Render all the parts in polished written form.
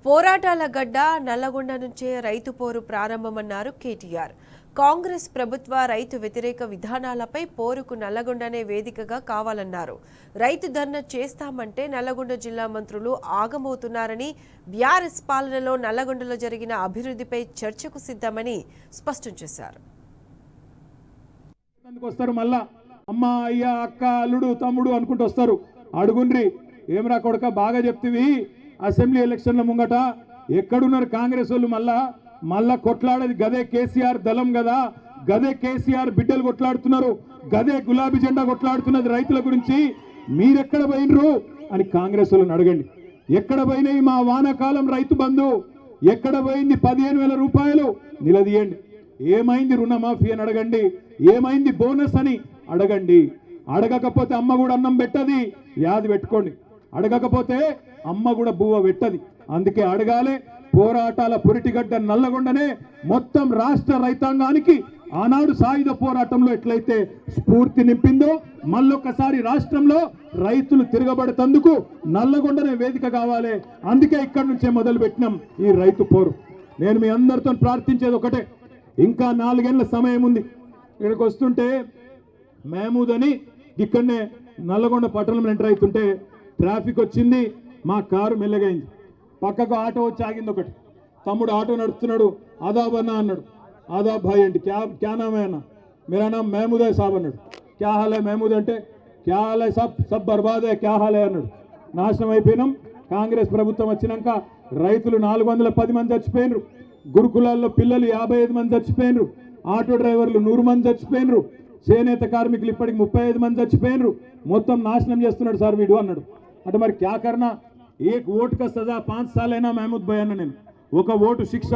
పోరాటాల గడ్డ నల్లగొండ నుంచే రైతు పోరు ప్రారంభమన్నారు కేటీఆర్. కాంగ్రెస్ ప్రభుత్వ రైతు వ్యతిరేక విధానాలపై పోరుకు నల్లగొండనే వేదికగా కావాలన్నారు. రైతు ధర్నా చేస్తామంటే నల్లగొండ జిల్లా మంత్రులు ఆగమవుతున్నారని, బీఆర్ఎస్ పాలనలో నల్లగొండలో జరిగిన అభివృద్ధిపై చర్చకు సిద్ధమని స్పష్టం చేశారు. అమ్మ అయ్య అక్క అల్లుడు తమ్ముడు అనుకుంటూ వస్తారు. అడుగుండ్రి ఏమరా కొడక బాగా చెప్తివి, అసెంబ్లీ ఎలక్షన్ల ముంగట ఎక్కడున్నారు కాంగ్రెస్ వాళ్ళు, మళ్ళా కొట్లాడేది గదే కేసీఆర్ దళం కదా, గదే కేసీఆర్ బిడ్డలు కొట్లాడుతున్నారు, గదే గులాబీ జెండా కొట్లాడుతున్నది రైతుల గురించి, మీరెక్కడ పోయినరు అని కాంగ్రెస్ వాళ్ళని అడగండి. ఎక్కడ పోయినాయి మా వానాకాలం రైతు బంధు, ఎక్కడ పోయింది 15,000 రూపాయలు నిలదీయండి. ఏమైంది రుణమాఫీ అని అడగండి, ఏమైంది బోనస్ అని అడగండి. అడగకపోతే అమ్మ కూడా అన్నం పెట్టది, యాది పెట్టుకోండి. అడగకపోతే అమ్మ కూడా బువ్వ పెట్టది. అందుకే అడగాలి. పోరాటాల పురిటిగడ్డ నల్లగొండనే మొత్తం రాష్ట్ర రైతాంగానికి ఆనాడు సాయుధ పోరాటంలో ఎట్లయితే స్ఫూర్తి నింపిందో, మళ్ళొక్కసారి రాష్ట్రంలో రైతులు తిరగబడేందుకు నల్లగొండనే వేదిక కావాలి. అందుకే ఇక్కడి నుంచే మొదలు పెట్టినాం ఈ రైతు పోరు. నేను మీ అందరితో ప్రార్థించేది ఒకటే, ఇంకా 4 ఏళ్ల సమయం ఉంది. ఇక్కడికి వస్తుంటే మహమూద్ అని ఇక్కడనే నల్లగొండ పట్టణంలో ఎంటర్ అవుతుంటే ట్రాఫిక్ వచ్చింది, మా కారు మెల్లగైంది. పక్కకు ఆటో వచ్చి ఆగింది. ఒకటి తమ్ముడు ఆటో నడుపుతున్నాడు, ఆదాబ్ అన్న అన్నాడు. ఆదాబ్ భాయ్ అంటే క్యా నామ్ హై అన్న, మేరా నామ్ మహమూద్ హై సాబ్ అన్నాడు. క్యా హాల్ హై మహమూద్ అంటే, క్యా హాల్ హై సబ్ బర్బాద్ హై, క్యా హాల్ హై అన్నాడు. నాశనం అయిపోయినాం. కాంగ్రెస్ ప్రభుత్వం వచ్చినాక రైతులు 410 మంది చచ్చిపోయినరు, గురుకులాల్లో పిల్లలు 55 మంది చచ్చిపోయినరు, ఆటో డ్రైవర్లు 100 మంది చచ్చిపోయినరు, చేనేత కార్మికులు ఇప్పటికి 35 మంది చచ్చిపోయినరు. మొత్తం నాశనం చేస్తున్నాడు సార్ వీడు అన్నాడు. అంటే మరి క్యా కర్నా, ఏక్ ఓటు కా సజా 5 సార్లు అయినా మహమూద్ భాయ్ అన్న నేను, ఒక ఓటు శిక్ష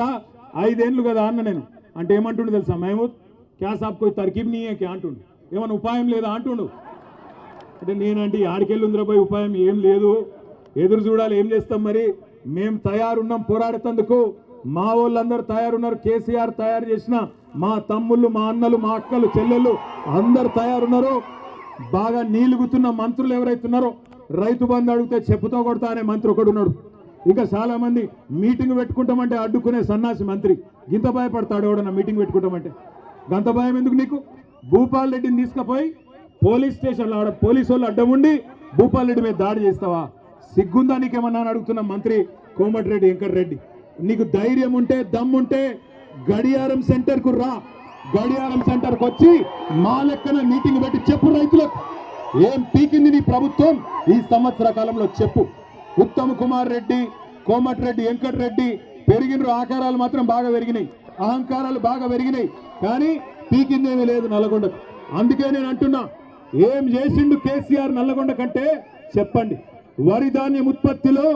5 ఏళ్ళు కదా అన్న నేను. అంటే ఏమంటుండు తెలుసా మహమూద్, క్యా సాబ్ కోయి తర్కీబ్ నీ క్యా అంటుండు, ఏమన్నా ఉపాయం లేదా అంటుండు. అంటే నేనంటే ఆడికెళ్ళి ఉందిరాబోయ్ ఉపాయం ఏం లేదు, ఎదురు చూడాలి, ఏం చేస్తాం మరి. మేము తయారున్నాం పోరాడేందుకు, మా వాళ్ళందరూ తయారున్నారు. కేసీఆర్ తయారు చేసిన మా తమ్ముళ్ళు, మా అన్నలు, మా అక్కలు, చెల్లెళ్ళు అందరు తయారున్నారు. బాగా నీలుగుతున్న మంత్రులు ఎవరైతున్నారో, రైతు బంధు అడిగితే చెప్పుతో కొడతా అనే మంత్రి ఒకడు ఉన్నాడు. ఇంకా చాలా మంది మీటింగ్ పెట్టుకుంటామంటే అడ్డుకునే సన్నాసి మంత్రి. గింత భయపడతాడు ఎవడన్నా మీటింగ్ పెట్టుకుంటామంటే. గంత భయం ఎందుకు నీకు? భూపాల్ రెడ్డిని తీసుకుపోయి పోలీస్ స్టేషన్లో ఆడ పోలీసు వాళ్ళు అడ్డం ఉండి భూపాల్ రెడ్డి మీద దాడి చేస్తావా? సిగ్గుందా నీకేమన్నా అని అడుగుతున్న మంత్రి కోమటిరెడ్డి వెంకటరెడ్డి. నీకు ధైర్యం ఉంటే దమ్ముంటే గడియారం సెంటర్కు రా, గడియారం సెంటర్కి వచ్చి మా లెక్కన మీటింగ్ పెట్టి చెప్పు రైతులకు ఏం పీకింది నీ ప్రభుత్వం ఈ సంవత్సర కాలంలో చెప్పు. ఉత్తమ్ కుమార్ రెడ్డి, కోమటిరెడ్డి వెంకటరెడ్డి పెరిగిన ఆకారాలు మాత్రం బాగా పెరిగినాయి, అహంకారాలు బాగా పెరిగినాయి, కానీ పీకిందేమీ లేదు నల్లగొండకు. అందుకే నేను అంటున్నా, ఏం చేసిండు కేసీఆర్ నల్లగొండ కంటే చెప్పండి. వరి ధాన్యం ఉత్పత్తిలో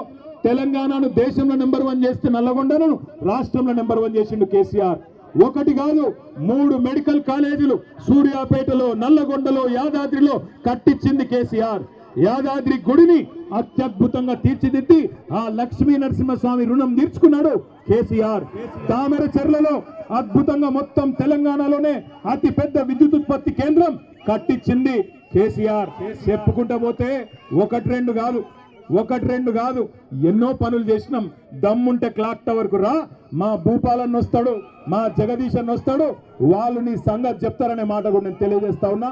తెలంగాణను దేశంలో నెంబర్ 1 చేస్తే నల్లగొండను రాష్ట్రంలో నెంబర్ 1 చేసిండు కేసీఆర్. ఒకటి కాదు 3 మెడికల్ కాలేజీలు సూర్యాపేటలో, నల్లగొండలో, యాదాద్రిలో కట్టించింది కేసీఆర్. యాదాద్రి గుడిని అత్యద్భుతంగా తీర్చిదిద్ది ఆ లక్ష్మీ నరసింహస్వామి రుణం తీర్చుకున్నాడు కేసీఆర్. తామర చెర్లలో అద్భుతంగా మొత్తం తెలంగాణలోనే అతి పెద్ద విద్యుత్ ఉత్పత్తి కేంద్రం కట్టించింది కేసీఆర్. చెప్పుకుంటా పోతే 1-2 కాదు ఎన్నో పనులు చేసినాం. దమ్ముంటే క్లాక్ టవర్ కు రా, మా భూపాలన్న వస్తాడు, మా జగదీశన్ వస్తాడు, వాళ్ళు నీ సంగతి చెప్తారనే మాట కూడా నేను తెలియజేస్తా ఉన్నా.